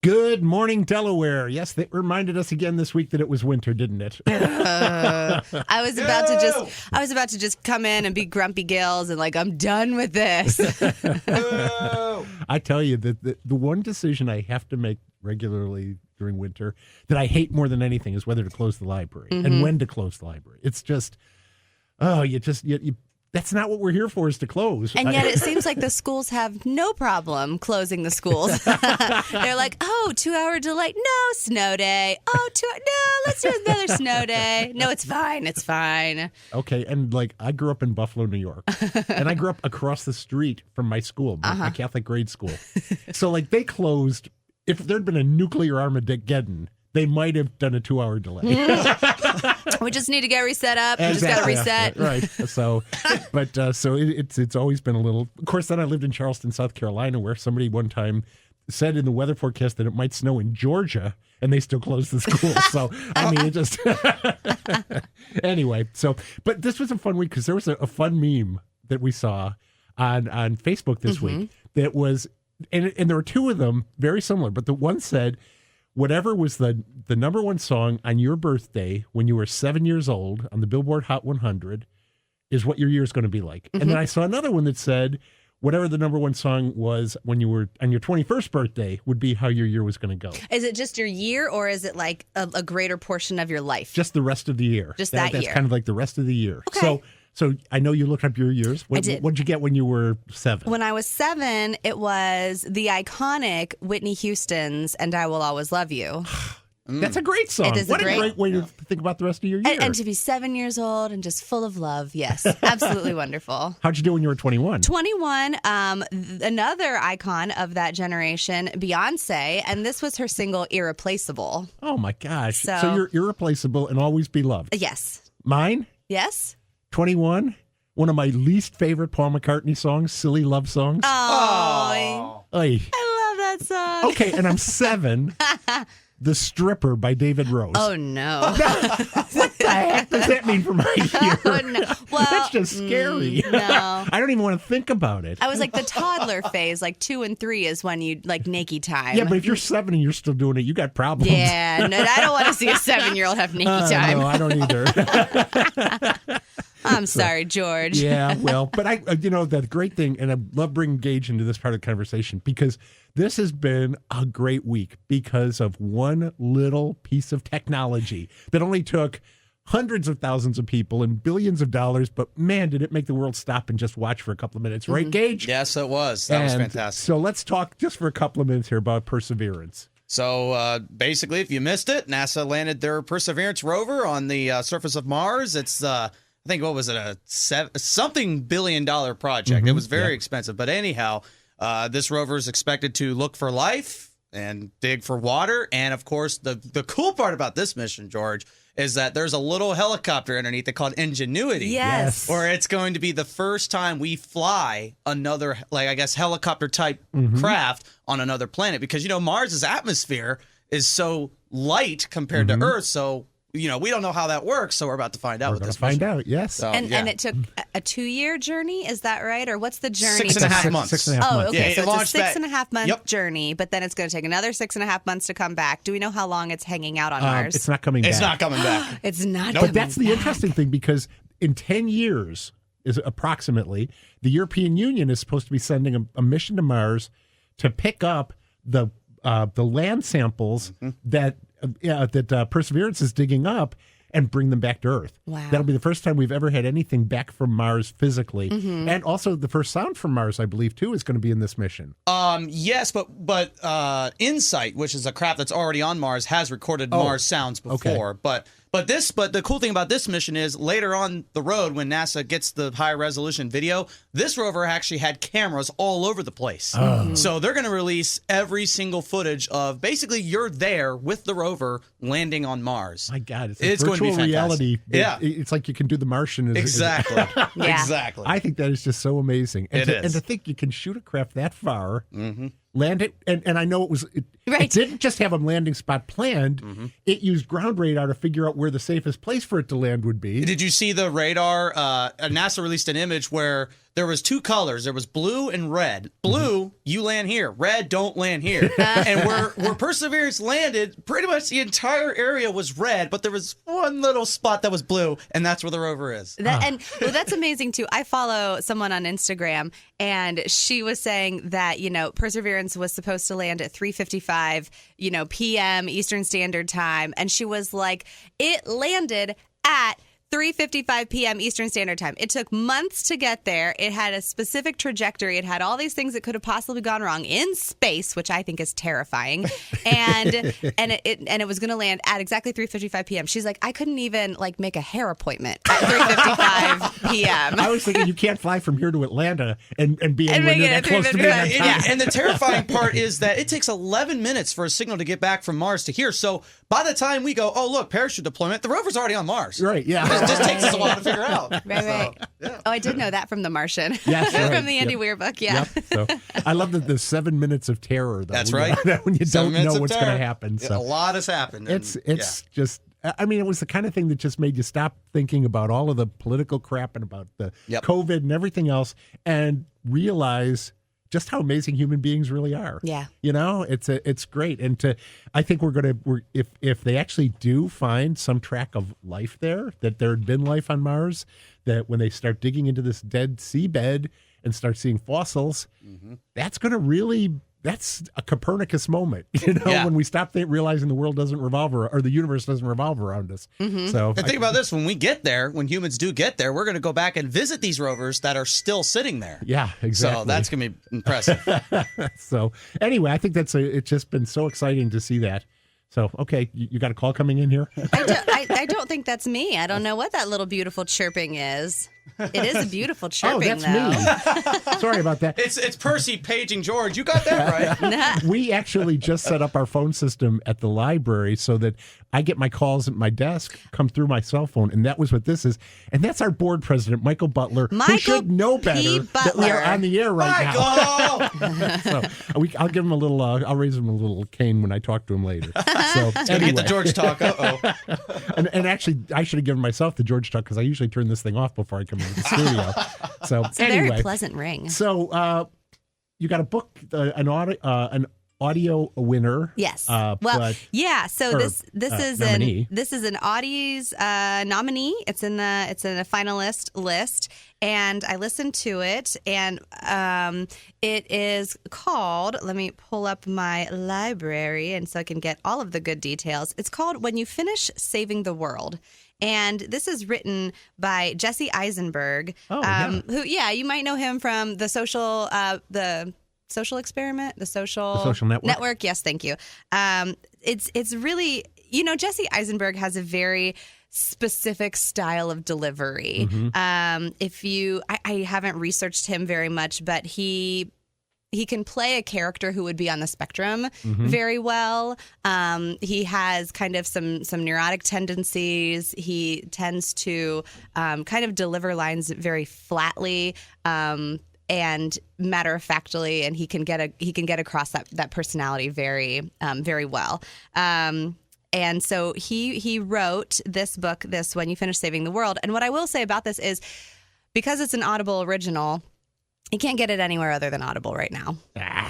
Good morning, Delaware. Yes, they reminded us again this week that it was winter, didn't it? I was about to just come in and be grumpy gills and I'm done with this. I tell you that the one decision I have to make regularly during winter that I hate more than anything is whether to close the library and when to close the library. It's just, that's not what we're here for, is to close. And yet it seems like the schools have no problem closing the schools. They're like, 2-hour delay. No, snow day. No, let's do another snow day. No, it's fine. It's fine. Okay, and I grew up in Buffalo, New York. And I grew up across the street from my school, my Catholic grade school. So they closed, if there'd been a nuclear Armageddon, they might have done a 2-hour delay. We just need to get reset up. Exactly. Just got to reset. Right. So, so it's always been a little. Of course, then I lived in Charleston, South Carolina, where somebody one time said in the weather forecast that it might snow in Georgia, and they still closed the school. So, I mean, it just. Anyway, but this was a fun week because there was a fun meme that we saw on Facebook this week that was, and there were two of them very similar, but the one said, whatever was the number one song on your birthday when you were 7 years old on the Billboard Hot 100 is what your year is going to be like. And then I saw another one that said, whatever the number one song was when you were on your 21st birthday would be how your year was going to go. Is it just your year, or is it a greater portion of your life? Just the rest of the year. Just that year. That's kind of like the rest of the year. Okay. So I know you looked up your years. I did. What'd you get when you were 7? When I was 7, it was the iconic Whitney Houston's "And I Will Always Love You." That's a great song. It is what a great way to think about the rest of your year. And to be 7 years old and just full of love. Yes, absolutely wonderful. How'd you do when you were 21? 21, another icon of that generation, Beyonce, and this was her single "Irreplaceable." Oh my gosh. So you're irreplaceable and always be loved. Yes. Mine? Yes. 21, one of my least favorite Paul McCartney songs, Silly Love Songs. Oh. Oy. I love that song. Okay, and I'm 7, The Stripper by David Rose. Oh, no. What the heck does that mean for my year? Oh, no. Well, that's just scary. No. I don't even want to think about it. I was the toddler phase, 2 and 3 is when you naked time. Yeah, but if you're 7 and you're still doing it, you got problems. Yeah, no, I don't want to see a 7-year-old have naked time. No, I don't either. I'm sorry, George. Yeah, well, but the great thing, and I love bringing Gage into this part of the conversation, because this has been a great week because of one little piece of technology that only took hundreds of thousands of people and billions of dollars, but man, did it make the world stop and just watch for a couple of minutes, right, Gage? Yes, it was. That was fantastic. So let's talk just for a couple of minutes here about Perseverance. So basically, if you missed it, NASA landed their Perseverance rover on the surface of Mars. It's I think, what was it, a something billion-dollar project. It was very expensive. But anyhow, this rover is expected to look for life and dig for water. And, of course, the cool part about this mission, George, is that there's a little helicopter underneath it called Ingenuity. Yes. Where it's going to be the first time we fly another, helicopter-type craft on another planet. Because, Mars's atmosphere is so light compared to Earth, so... we don't know how that works, so we're about to find out. We're going to find out, yes. So, and it took a 2-year journey, is that right? Or what's the journey? 6.5 months. 6.5 months. Oh, okay. Yeah, So it's a 6.5 month journey, but then it's going to take another 6.5 months to come back. Do we know how long it's hanging out on Mars? It's not coming back. It's not coming back. It's not But that's the interesting thing, because in 10 years, is approximately, the European Union is supposed to be sending a mission to Mars to pick up the land samples that Perseverance is digging up and bring them back to Earth. Wow. That'll be the first time we've ever had anything back from Mars physically. And also the first sound from Mars, I believe, too, is going to be in this mission. Yes, but InSight, which is a craft that's already on Mars, has recorded Mars sounds before. Okay. But the cool thing about this mission is later on the road, when NASA gets the high resolution video, this rover actually had cameras all over the place. So they're going to release every single footage of basically you're there with the rover landing on Mars. My God, it's going to be fantastic. Reality. Yeah, it's like you can do The Martian. Exactly. Yeah. Exactly. I think that is just so amazing. And and to think you can shoot a craft that far. Land it, and I know it didn't just have a landing spot planned. It used ground radar to figure out where the safest place for it to land would be. Did you see the radar? NASA released an image where there was two colors. There was blue and red. Blue, you land here. Red, don't land here. And where Perseverance landed, pretty much the entire area was red, but there was one little spot that was blue, and that's where the rover is. And that's amazing too. I follow someone on Instagram, and she was saying that, Perseverance was supposed to land at 3:55, p.m. Eastern Standard Time, and she was like, it landed at 3:55 p.m. Eastern Standard Time. It took months to get there. It had a specific trajectory. It had all these things that could have possibly gone wrong in space, which I think is terrifying. And it was going to land at exactly 3:55 p.m. She's like, I couldn't even make a hair appointment at 3:55 p.m. I was thinking you can't fly from here to Atlanta and be anywhere near that close to being on time. And the terrifying part is that it takes 11 minutes for a signal to get back from Mars to here. So by the time we go, oh, look, parachute deployment, the rover's already on Mars. Right, yeah. It just takes us a while to figure out. Right. Yeah. Oh, I did know that from The Martian. Yes, right. From the Andy Weir book, yeah. Yep. So I love the 7 minutes of terror, though. That's right. When you don't 7 minutes know of what's terror. going to happen. Yeah, So a lot has happened. It's just, I mean, it was the kind of thing that just made you stop thinking about all of the political crap and about the COVID and everything else and realize just how amazing human beings really are. Yeah. It's great. And I think if they actually do find some track of life there, that there had been life on Mars, that when they start digging into this dead seabed and start seeing fossils, that's going to really, that's a Copernicus moment, when we stop realizing the world doesn't revolve or the universe doesn't revolve around us. So And think about this, when we get there, when humans do get there, we're going to go back and visit these rovers that are still sitting there. Yeah, exactly. So that's going to be impressive. So anyway, I think it's just been so exciting to see that. So, okay, you got a call coming in here? I don't think that's me. I don't know what that little beautiful chirping is. It is a beautiful chirping, that's me. Sorry about that. It's Percy paging George. You got that right. We actually just set up our phone system at the library so that I get my calls at my desk come through my cell phone, and that was what this is. And that's our board president, Michael Butler, who should know better that we are on the air right now. So I'll give him a little. I'll raise him a little cane when I talk to him later. So Get the George talk. and actually, I should have given myself the George talk because I usually turn this thing off before I come into the studio. So it's a very pleasant ring. So you got a book, an audio winner. Yes. So this is nominee. This is an Audie's nominee. It's in a finalist list, and I listened to it, and it is called. Let me pull up my library, and so I can get all of the good details. It's called "When You Finish Saving the World." And this is written by Jesse Eisenberg, who, you might know him from the social experiment, the social network. Yes, thank you. It's really, Jesse Eisenberg has a very specific style of delivery. I haven't researched him very much, but he can play a character who would be on the spectrum very well. He has kind of some neurotic tendencies. He tends to kind of deliver lines very flatly and matter of factly, and he can get across that personality very very well. And so he wrote this book, When You Finish Saving the World. And what I will say about this is, because it's an Audible original, you can't get it anywhere other than Audible right now,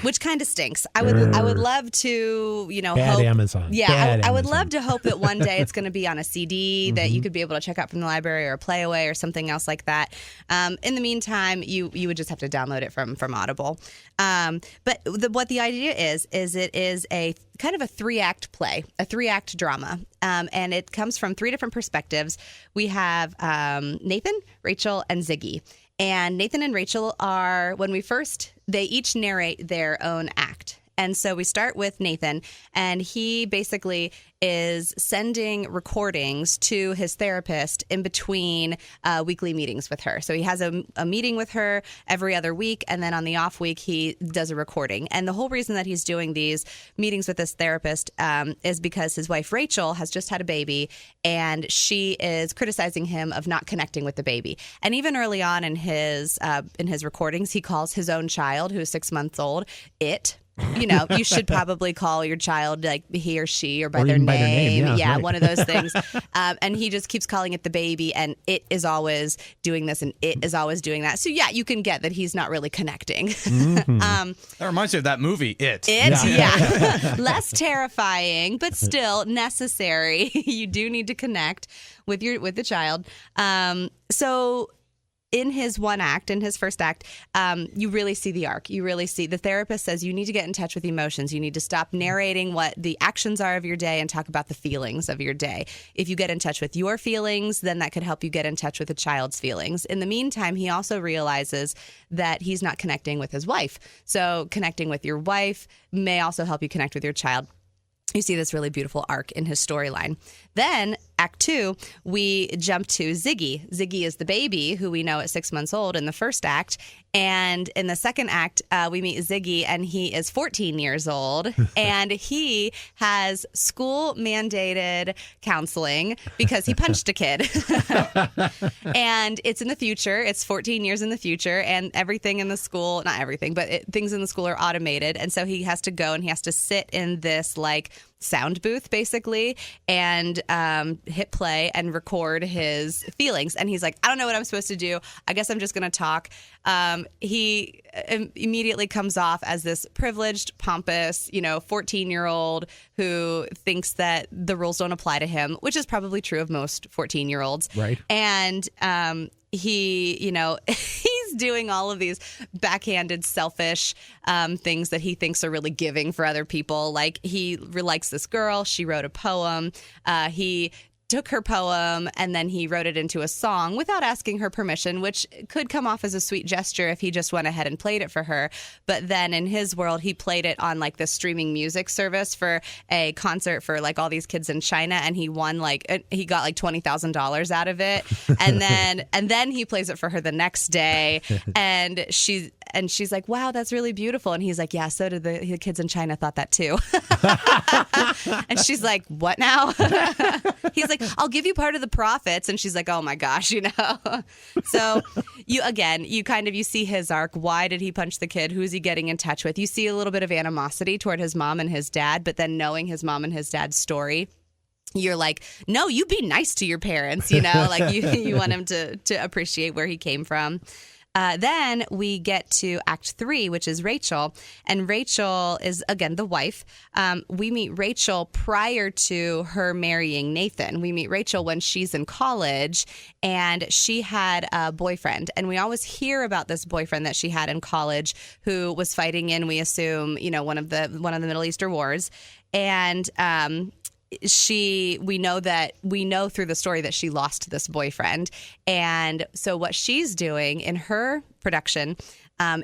which kind of stinks. I would love to, Bad hope, Amazon. Yeah, I would love to hope that one day it's going to be on a CD that you could be able to check out from the library or play away or something else like that. In the meantime, you would just have to download it from Audible. But what the idea is it is a kind of a 3-act play, a 3-act drama, and it comes from 3 different perspectives. We have Nathan, Rachel, and Ziggy. And Nathan and Rachel they each narrate their own act. And so we start with Nathan, and he basically is sending recordings to his therapist in between weekly meetings with her. So he has a meeting with her every other week, and then on the off week, he does a recording. And the whole reason that he's doing these meetings with this therapist is because his wife, Rachel, has just had a baby, and she is criticizing him of not connecting with the baby. And even early on in his recordings, he calls his own child, who is 6 months old, it. you should probably call your child like he or she or by Or their even name. by their name, yeah, right. One of those things. And he just keeps calling it the baby, and it is always doing this and it is always doing that. So yeah, you can get that he's not really connecting. That reminds me of that movie, It. Yeah. Less terrifying, but still necessary. You do need to connect with the child. So in his first act, you really see the arc. You really see the therapist says you need to get in touch with emotions. You need to stop narrating what the actions are of your day and talk about the feelings of your day. If you get in touch with your feelings, then that could help you get in touch with the child's feelings. In the meantime, he also realizes that he's not connecting with his wife. So connecting with your wife may also help you connect with your child. You see this really beautiful arc in his storyline. Then, Act 2, we jump to Ziggy. Ziggy is the baby who we know at 6 months old in the first act. And in the second act, we meet Ziggy, and he is 14 years old. And he has school-mandated counseling because he punched a kid. And it's in the future. It's 14 years in the future. And everything in the school, not everything, but things in the school are automated. And so he has to go and he has to sit in this, like, sound booth basically and hit play and record his feelings. And he's like, I don't know what I'm supposed to do. I guess I'm just going to talk. He immediately comes off as this privileged, pompous, 14-year-old who thinks that the rules don't apply to him, which is probably true of most 14-year-olds. Right. And he, he's doing all of these backhanded, selfish things that he thinks are really giving for other people. Like he likes this girl. She wrote a poem. He took her poem and then he wrote it into a song without asking her permission, which could come off as a sweet gesture if he just went ahead and played it for her. But then in his world, he played it on like the streaming music service for a concert for like all these kids in China, and he won he got like $20,000 out of it. And then he plays it for her the next day, and she's like, wow, that's really beautiful. And he's like, yeah, so did the kids in China thought that too. And she's like, what now? He's like, I'll give you part of the profits. And she's like, oh my gosh, So you see his arc. Why did he punch the kid? Who's he getting in touch with? You see a little bit of animosity toward his mom and his dad, but then knowing his mom and his dad's story, you're like, no, you be nice to your parents, like you want him to appreciate where he came from. Then we get to Act 3, which is Rachel. And Rachel is, again, the wife. We meet Rachel prior to her marrying Nathan. We meet Rachel when she's in college, and she had a boyfriend. And we always hear about this boyfriend that she had in college who was fighting in, we assume, one of the Middle Eastern wars. And we know through the story that she lost this boyfriend. And so what she's doing in her production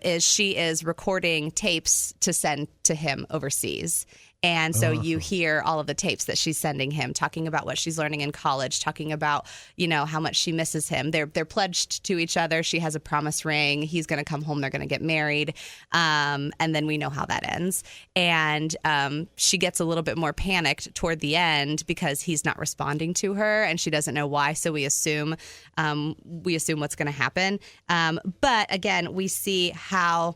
is she is recording tapes to send to him overseas. And so you hear all of the tapes that she's sending him, talking about what she's learning in college, talking about, how much she misses him. They're pledged to each other. She has a promise ring. He's going to come home. They're going to get married. And then we know how that ends. And she gets a little bit more panicked toward the end because he's not responding to her and she doesn't know why. So we assume what's going to happen. But again, we see how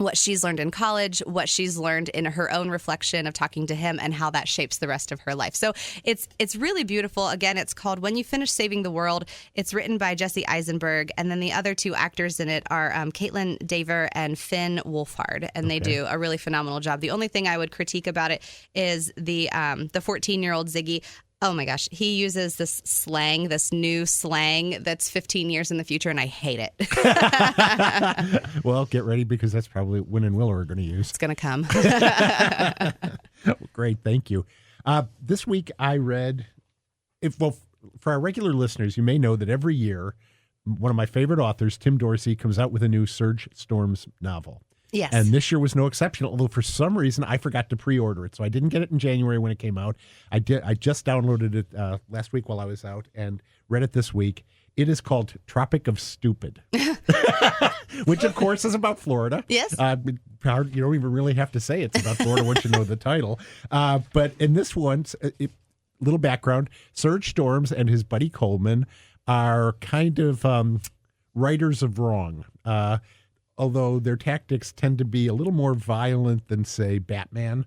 what she's learned in college, what she's learned in her own reflection of talking to him, and how that shapes the rest of her life. So it's really beautiful. Again, it's called When You Finish Saving the World. It's written by Jesse Eisenberg, and then the other two actors in it are Caitlin Dever and Finn Wolfhard, and they do a really phenomenal job. The only thing I would critique about it is the 14-year-old Ziggy. Oh my gosh, he uses this new slang that's 15 years in the future, and I hate it. Well, get ready because that's probably Win and Will are going to use. It's going to come. Great, thank you. This week I read, for our regular listeners, you may know that every year, one of my favorite authors, Tim Dorsey, comes out with a new Serge Storms novel. Yes. And this year was no exception, although for some reason I forgot to pre-order it. So I didn't get it in January when it came out. I just downloaded it last week while I was out and read it this week. It is called Tropic of Stupid, which of course is about Florida. Yes. You don't even really have to say it's about Florida once you know the title. But in this one, little background, Serge Storms and his buddy Coleman are kind of writers of wrong. although their tactics tend to be a little more violent than, say, Batman.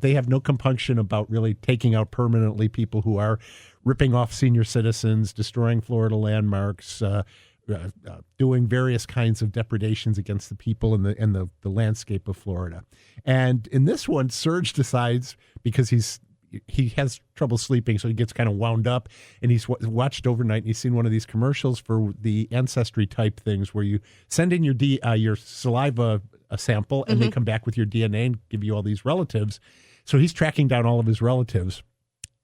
They have no compunction about really taking out permanently people who are ripping off senior citizens, destroying Florida landmarks, doing various kinds of depredations against the people and the landscape of Florida. And in this one, Serge decides, because he has trouble sleeping, so he gets kind of wound up, and he's watched overnight, and he's seen one of these commercials for the ancestry type things where you send in your saliva sample, and they come back with your DNA and give you all these relatives. So he's tracking down all of his relatives.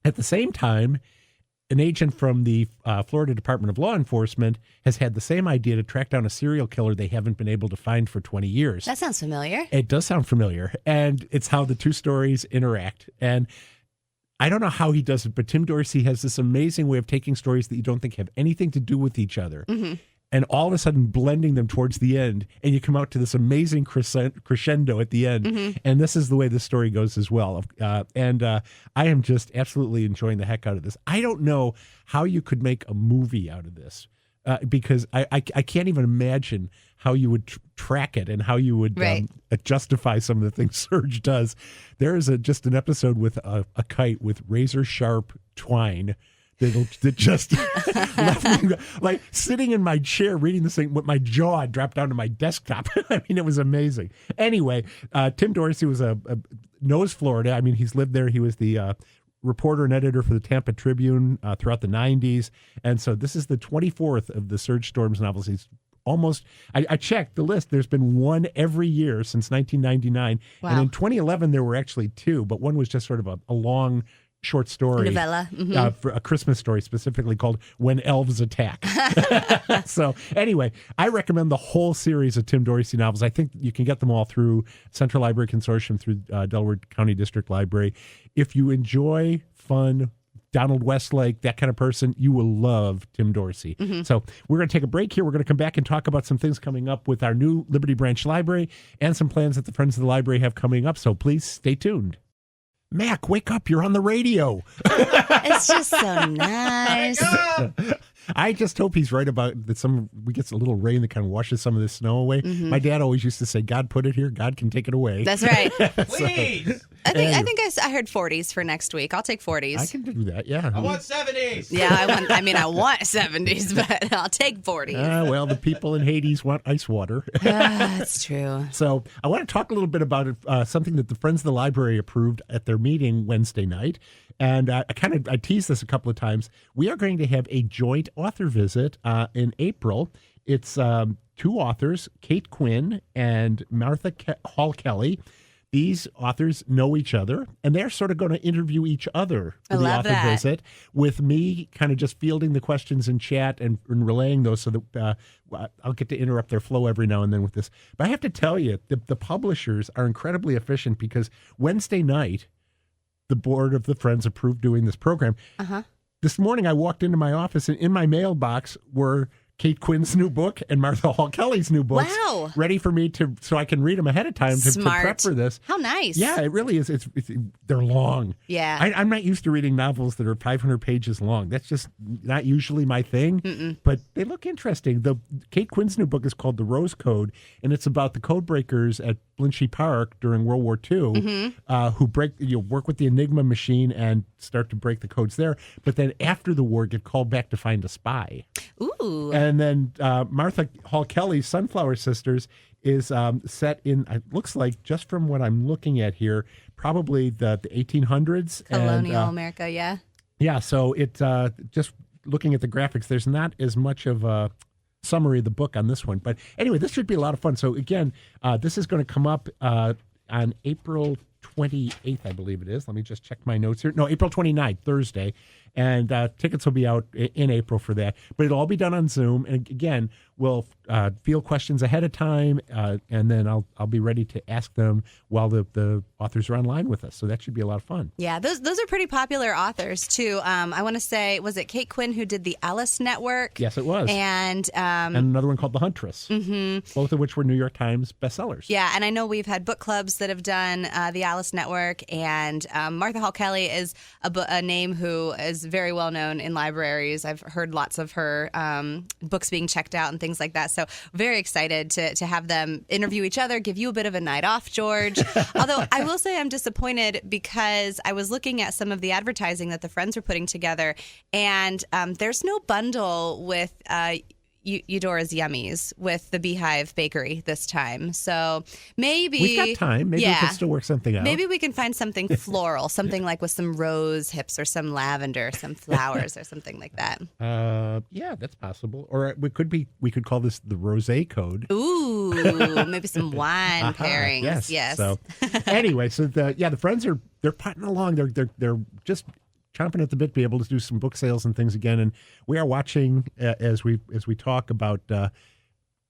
At the same time, an agent from the Florida Department of Law Enforcement has had the same idea to track down a serial killer they haven't been able to find for 20 years. That sounds familiar. It does sound familiar, and it's how the two stories interact. And I don't know how he does it, but Tim Dorsey has this amazing way of taking stories that you don't think have anything to do with each other, and all of a sudden blending them towards the end, and you come out to this amazing crescendo at the end. And this is the way this story goes as well. And I am just absolutely enjoying the heck out of this. I don't know how you could make a movie out of this, because I can't even imagine how you would track it and how you would justify some of the things Serge does. There is just an episode with a kite with razor sharp twine that just left me like sitting in my chair reading this thing with my jaw dropped down to my desktop. I mean, it was amazing. Anyway, Tim Dorsey knows Florida. I mean, he's lived there. He was the reporter and editor for the Tampa Tribune throughout the 90s. And so this is the 24th of the Serge Storms novels. He's almost, I checked the list. There's been one every year since 1999. Wow. And in 2011, there were actually two, but one was just sort of a long short story. Novella. For a Christmas story specifically called When Elves Attack. So anyway, I recommend the whole series of Tim Dorsey novels. I think you can get them all through Central Library Consortium, through Delaware County District Library. If you enjoy fun, Donald Westlake, that kind of person, you will love Tim Dorsey. So we're going to take a break here. We're going to come back and talk about some things coming up with our new Liberty Branch Library and some plans that the Friends of the Library have coming up. So please stay tuned. Mac, wake up. You're on the radio. It's just so nice. I just hope he's right about that. We get a little rain that kind of washes some of the snow away. My dad always used to say, God put it here, God can take it away. That's right. Please. I think I heard 40s for next week. I'll take 40s. I can do that, yeah. I want 70s. Yeah, I want 70s, but I'll take 40s. Well, the people in Hades want ice water. That's true. So I want to talk a little bit about something that the Friends of the Library approved at their meeting Wednesday night. And I teased this a couple of times. We are going to have a joint author visit in April. It's two authors, Kate Quinn and Martha Hall Kelly. These authors know each other, and they're sort of going to interview each other for the author visit, with me kind of just fielding the questions in chat and relaying those, so that I'll get to interrupt their flow every now and then with this. But I have to tell you, the publishers are incredibly efficient, because Wednesday night, the board of the Friends approved doing this program. This morning, I walked into my office, and in my mailbox were Kate Quinn's new book and Martha Hall Kelly's new books, ready for me so I can read them ahead of time to prep for this. How nice. Yeah, it really is. They're long. Yeah. I'm not used to reading novels that are 500 pages long. That's just not usually my thing, but they look interesting. Kate Quinn's new book is called The Rose Code, and it's about the code breakers at Bletchley Park during World War II who work with the Enigma machine and start to break the codes there, but then after the war get called back to find a spy. Ooh. And then Martha Hall Kelly's Sunflower Sisters is set in, it looks like, just from what I'm looking at here, probably the 1800s. Colonial America, yeah. Yeah, so it just looking at the graphics, there's not as much of a summary of the book on this one. But anyway, this should be a lot of fun. So again, this is going to come up on April 28th, I believe it is. Let me just check my notes here. No, April 29th, Thursday. And tickets will be out in April for that. But it'll all be done on Zoom. And again, we'll field questions ahead of time, and then I'll be ready to ask them while the authors are online with us. So that should be a lot of fun. Yeah, those are pretty popular authors, too. I want to say, was it Kate Quinn who did the Alice Network? Yes, it was. And another one called The Huntress, both of which were New York Times bestsellers. Yeah, and I know we've had book clubs that have done the Dallas network. And Martha Hall Kelly is a name who is very well known in libraries. I've heard lots of her books being checked out and things like that. So very excited to have them interview each other, give you a bit of a night off, George. Although I will say I'm disappointed because I was looking at some of the advertising that the Friends were putting together, and there's no bundle with Eudora's Yummies with the Beehive Bakery this time. So maybe we've got time. Maybe we can still work something out. Maybe we can find something floral, something like with some rose hips or some lavender, some flowers or something like that. Yeah, that's possible. Or we could call this the Rosé Code. Ooh, maybe some wine pairings. Yes. So anyway, so the Friends they're putting along. They're just chomping at the bit to be able to do some book sales and things again. And we are watching as we talk about, we're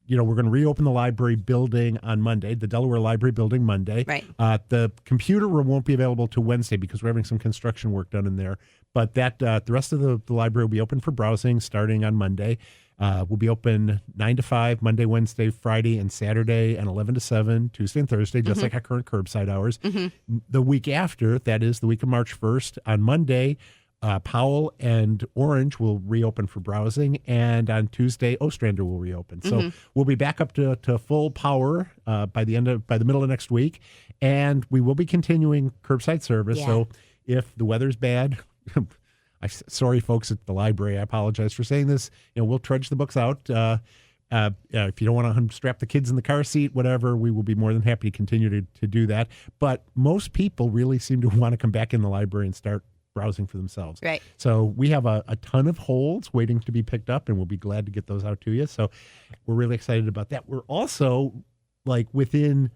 going to reopen the library building on Monday, the Delaware Library building Monday. Right. The computer room won't be available till Wednesday because we're having some construction work done in there. But that the rest of the library will be open for browsing starting on Monday. We'll be open 9 to 5, Monday, Wednesday, Friday, and Saturday, and 11 to 7, Tuesday and Thursday, just like our current curbside hours. The week after, that is the week of March 1st, on Monday, Powell and Orange will reopen for browsing, and on Tuesday, Ostrander will reopen. So we'll be back up to full power by the middle of next week, and we will be continuing curbside service. Yeah. So if the weather's bad, sorry, folks at the library, I apologize for saying this. We'll trudge the books out. If you don't want to unstrap the kids in the car seat, whatever, we will be more than happy to continue to do that. But most people really seem to want to come back in the library and start browsing for themselves. Right. So we have a ton of holds waiting to be picked up, and we'll be glad to get those out to you. So we're really excited about that. We're also, within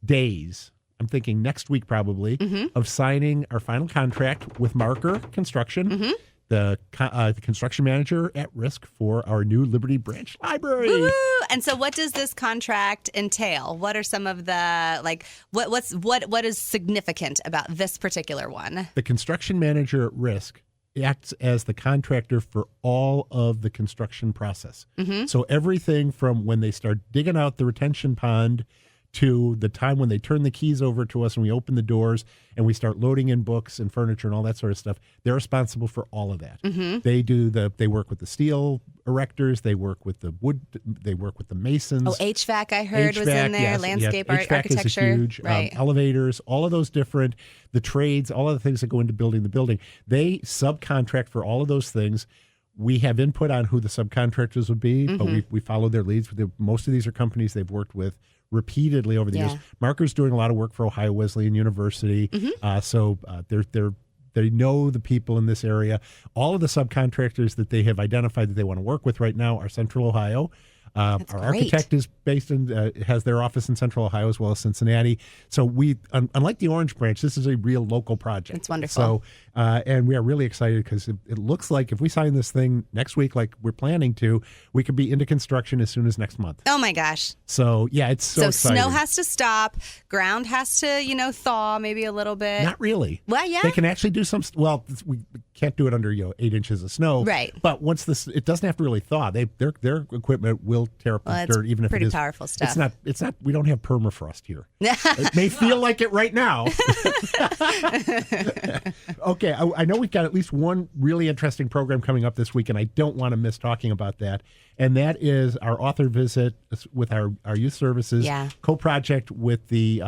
days, I'm thinking next week probably, of signing our final contract with Marker Construction, the construction manager at risk for our new Liberty Branch Library. Woo-hoo! And so what does this contract entail? What are some of the, what is significant about this particular one? The construction manager at risk acts as the contractor for all of the construction process. So everything from when they start digging out the retention pond to the time when they turn the keys over to us and we open the doors and we start loading in books and furniture and all that sort of stuff, they're responsible for all of that. They work with the steel erectors, they work with the wood, they work with the masons. Oh, HVAC I heard was in there, yes, landscape HVAC architecture. is a huge, right. Elevators, all of those different, the trades, all of the things that go into building the building. They subcontract for all of those things. We have input on who the subcontractors would be, but we follow their leads. Most of these are companies they've worked with repeatedly over the years. Marker's doing a lot of work for Ohio Wesleyan University, so they know the people in this area. All of the subcontractors that they have identified that they want to work with right now are Central Ohio. Our architect is based in, has their office in Central Ohio as well as Cincinnati. So we, unlike the Orange Branch, this is a real local project. It's wonderful. So, and we are really excited because it looks like if we sign this thing next week, like we're planning to, we could be into construction as soon as next month. Oh my gosh. So yeah, it's so exciting. Snow has to stop, ground has to, thaw maybe a little bit. Not really. Well, yeah. They can actually do some, we can't do it under 8 inches of snow. Right. But once it doesn't have to really thaw. Their equipment will tear up the dirt, even if it is pretty powerful stuff. It's not. We don't have permafrost here. It may feel like it right now. Okay, I know we've got at least one really interesting program coming up this week, and I don't want to miss talking about that. And that is our author visit with our youth services co-project with the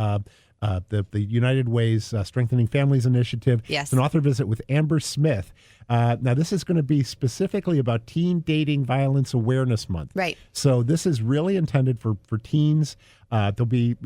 United Way's Strengthening Families Initiative. Yes. It's an author visit with Amber Smith. Now, this is going to be specifically about Teen Dating Violence Awareness Month. Right. So this is really intended for teens. There'll be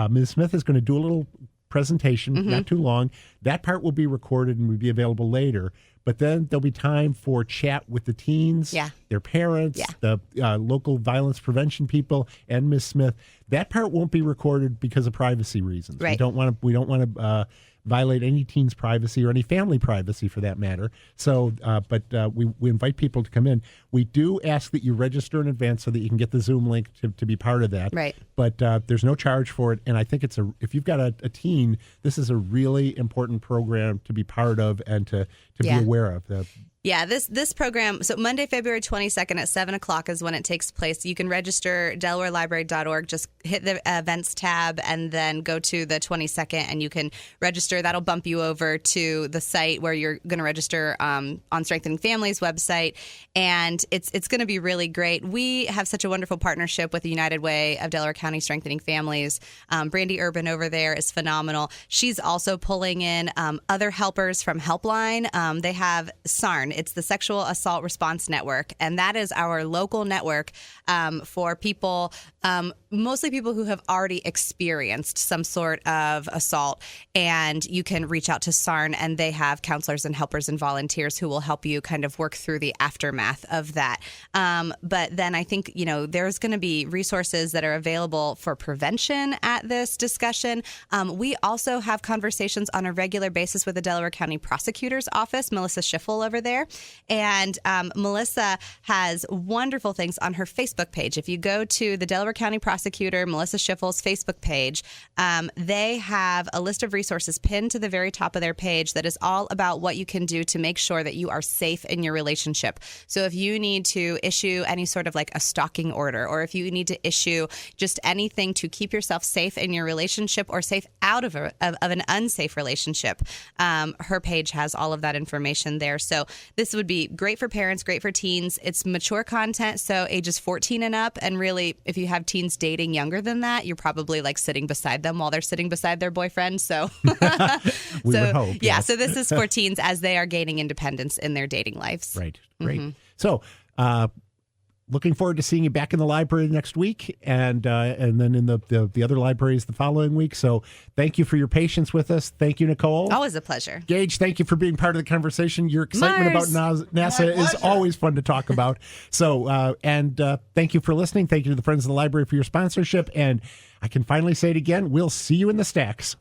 Ms. Smith is going to do a little presentation, not too long. That part will be recorded and will be available later. But then there'll be time for chat with the teens, their parents, the local violence prevention people, and Ms. Smith. That part won't be recorded because of privacy reasons. Right. We don't want to violate any teen's privacy or any family privacy for that matter. So, but we invite people to come in. We do ask that you register in advance so that you can get the Zoom link to be part of that. Right. But there's no charge for it, and I think if you've got a teen, this is a really important program to be part of and to be aware of. Yeah, this program, so Monday, February 22nd at 7 o'clock is when it takes place. You can register DelawareLibrary.org. Just hit the events tab and then go to the 22nd and you can register. That'll bump you over to the site where you're going to register on Strengthening Families website. And it's going to be really great. We have such a wonderful partnership with the United Way of Delaware County Strengthening Families. Brandy Urban over there is phenomenal. She's also pulling in other helpers from Helpline. They have SARN. It's the Sexual Assault Response Network, and that is our local network for people, mostly people who have already experienced some sort of assault. And you can reach out to SARN, and they have counselors and helpers and volunteers who will help you kind of work through the aftermath of that. But then I think, there's going to be resources that are available for prevention at this discussion. We also have conversations on a regular basis with the Delaware County Prosecutor's Office, Melissa Schiffel over there. And Melissa has wonderful things on her Facebook page. If you go to the Delaware County Prosecutor, Melissa Schiffel's Facebook page, they have a list of resources pinned to the very top of their page that is all about what you can do to make sure that you are safe in your relationship. So if you need to issue any sort of like a stalking order, or if you need to issue just anything to keep yourself safe in your relationship or safe out of an unsafe relationship, her page has all of that information there. So this would be great for parents, great for teens. It's mature content, so ages 14 and up. And really, if you have teens dating younger than that, you're probably like sitting beside them while they're sitting beside their boyfriend. So, we would hope. Yeah, so this is for teens as they are gaining independence in their dating lives. Right, great. So, looking forward to seeing you back in the library next week, and then in the other libraries the following week. So thank you for your patience with us. Thank you, Nicole. Always a pleasure. Gage, thank you for being part of the conversation. Your excitement Mars. about NASA is always fun to talk about. So, thank you for listening. Thank you to the Friends of the Library for your sponsorship. And I can finally say it again. We'll see you in the stacks.